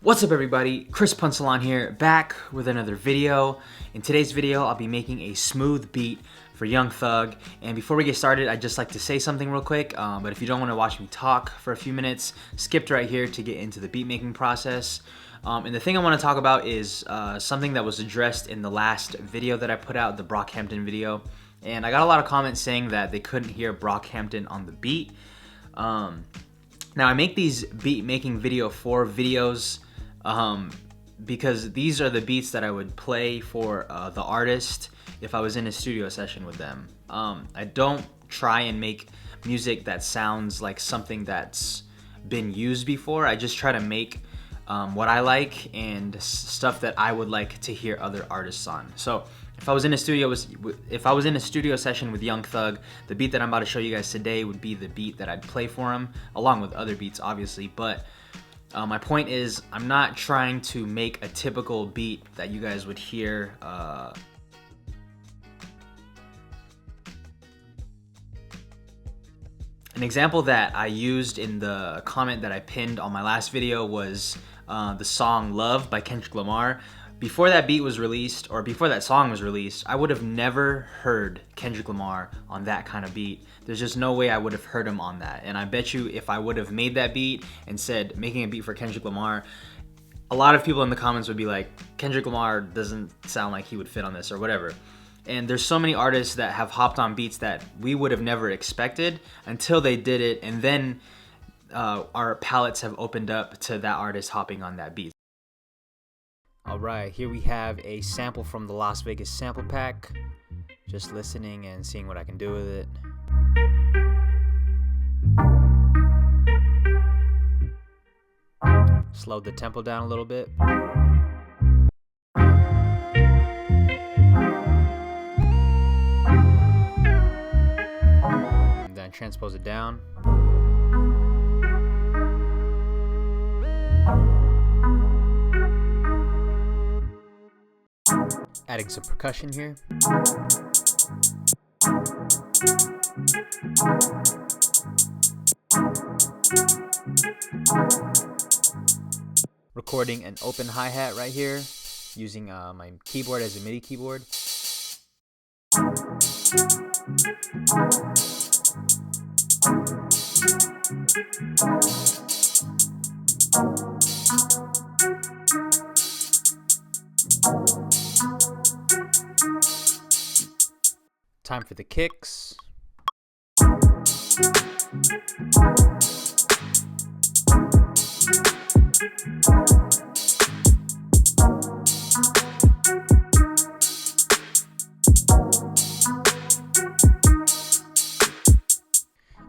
What's up everybody, Chris Punsalon here, back with another video. In today's video, I'll be making a smooth beat for Young Thug. And before we get started, I'd just like to say something real quick, but if you don't want to watch me talk for a few minutes, skip right here to get into the beat making process. And the thing I want to talk about is something that was addressed in the last video that I put out, the Brockhampton video. And I got a lot of comments saying that they couldn't hear Brockhampton on the beat. Now I make these beat making videos because these are the beats that I would play for the artist if I was in a studio session with them. I don't try and make music that sounds like something that's been used before. I just try to make what I like and stuff that I would like to hear other artists on. So if I was in a studio session with Young Thug, the beat that I'm about to show you guys today would be the beat that I'd play for him, along with other beats obviously. But my point is, I'm not trying to make a typical beat that you guys would hear. An example that I used in the comment that I pinned on my last video was the song Love by Kendrick Lamar. Before that beat was released, or before that song was released, I would have never heard Kendrick Lamar on that kind of beat. There's just no way I would have heard him on that. And I bet you if I would have made that beat and said, making a beat for Kendrick Lamar, a lot of people in the comments would be like, Kendrick Lamar doesn't sound like he would fit on this or whatever. And there's so many artists that have hopped on beats that we would have never expected until they did it, and then our palettes have opened up to that artist hopping on that beat. Alright, here we have a sample from the Las Vegas sample pack. Just listening and seeing what I can do with it. Slow the tempo down a little bit. And then transpose it down. Adding some percussion here. Recording an open hi-hat right here, using my keyboard as a MIDI keyboard. Time for the kicks.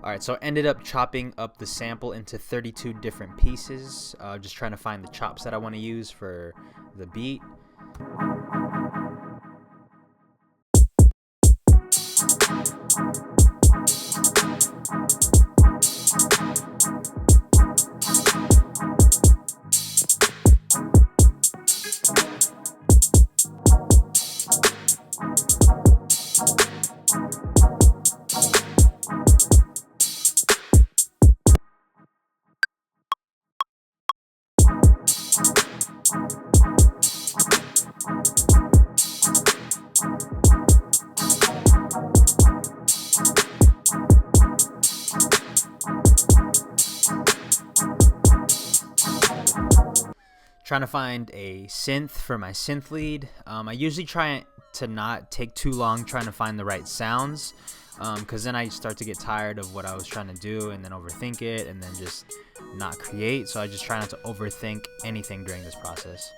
Alright, so I ended up chopping up the sample into 32 different pieces, just trying to find the chops that I want to use for the beat. Trying to find a synth for my synth lead. I usually try to not take too long trying to find the right sounds, because then I start to get tired of what I was trying to do and then overthink it and then just not create. So I just try not to overthink anything during this process.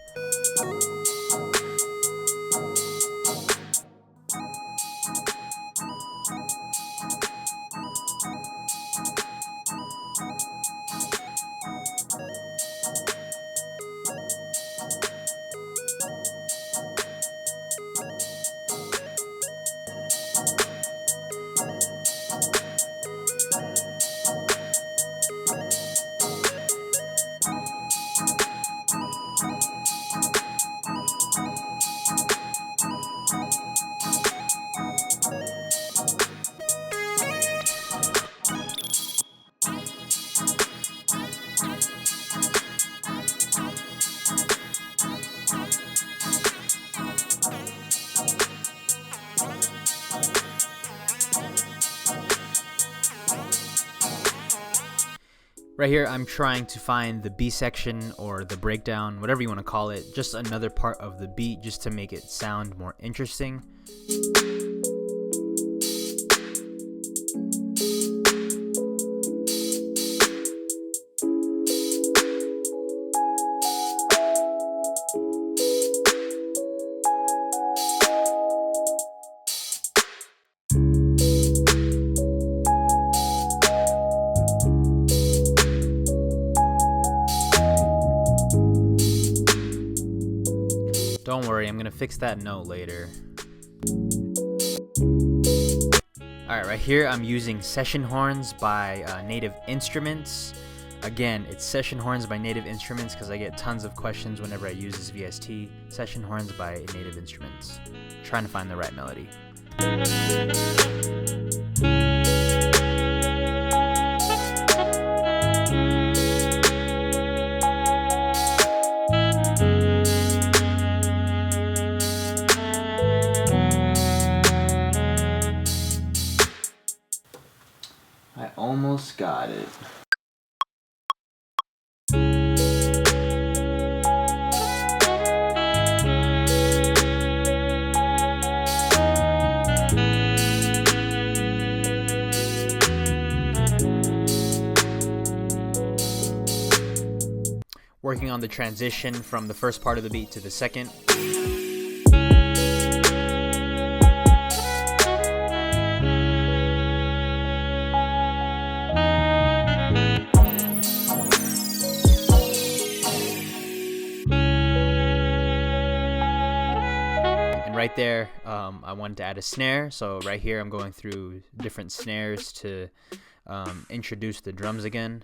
Right here, I'm trying to find the B section or the breakdown, whatever you want to call it, just another part of the beat just to make it sound more interesting. Don't worry, I'm gonna fix that note later. Alright, right here I'm using Session Horns by Native Instruments. Again, it's Session Horns by Native Instruments because I get tons of questions whenever I use this VST. Session Horns by Native Instruments. Trying to find the right melody. I almost got it. Working on the transition from the first part of the beat to the second. Right there, I wanted to add a snare, so right here I'm going through different snares to introduce the drums again.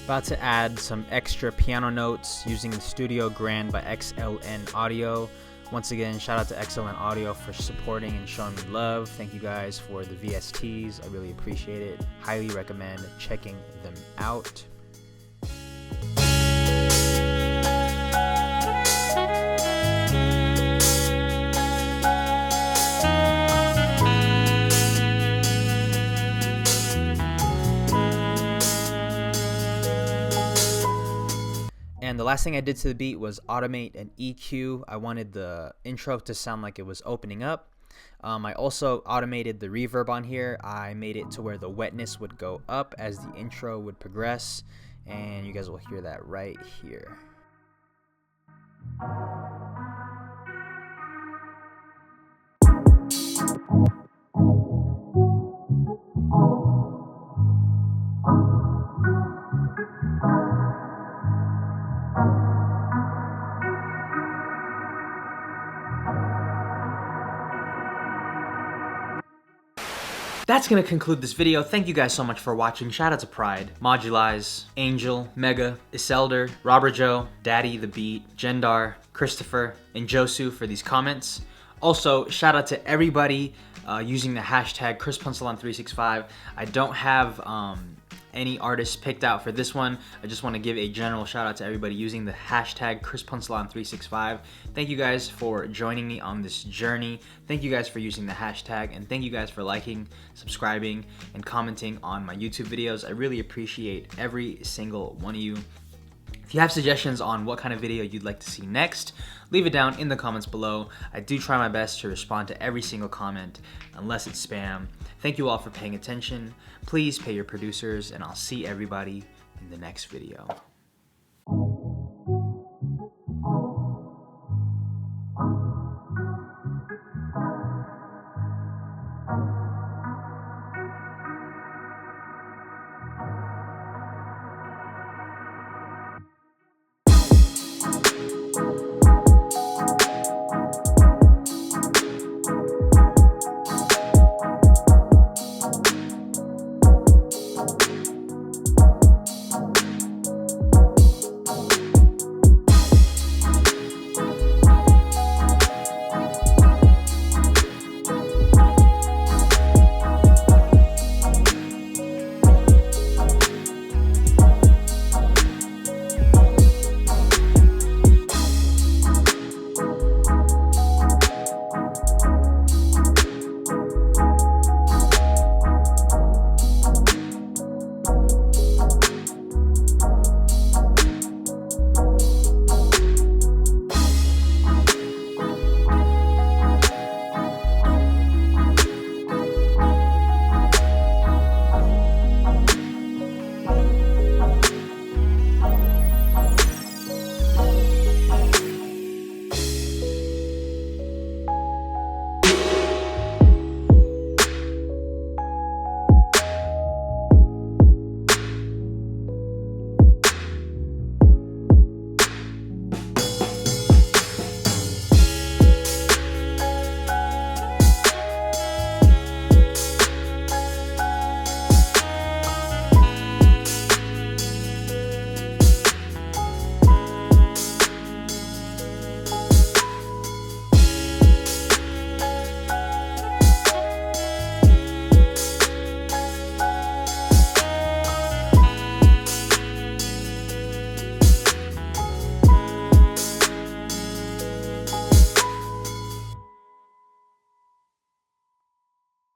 About to add some extra piano notes using the Studio Grand by XLN Audio. Once again, shout out to XLN Audio for supporting and showing me love. Thank you guys for the VSTs. I really appreciate it. Highly recommend checking them out. And the last thing I did to the beat was automate an EQ. I wanted the intro to sound like it was opening up. I also automated the reverb on here. I made it to where the wetness would go up as the intro would progress, and you guys will hear that right here. That's gonna conclude this video. Thank you guys so much for watching. Shout out to Pride, Modulize, Angel, Mega, Iselder, Robert Joe, Daddy the Beat, Jendar, Christopher, and Josu for these comments. Also, shout out to everybody using the hashtag ChrisPunsalon365. I don't have any artists picked out for this one. I just want to give a general shout out to everybody using the hashtag ChrisPunsalon365. Thank you guys for joining me on this journey. Thank you guys for using the hashtag, and thank you guys for liking, subscribing, and commenting on my YouTube videos. I really appreciate every single one of you. If you have suggestions on what kind of video you'd like to see next, leave it down in the comments below. I do try my best to respond to every single comment, unless it's spam. Thank you all for paying attention. Please pay your producers, and I'll see everybody in the next video.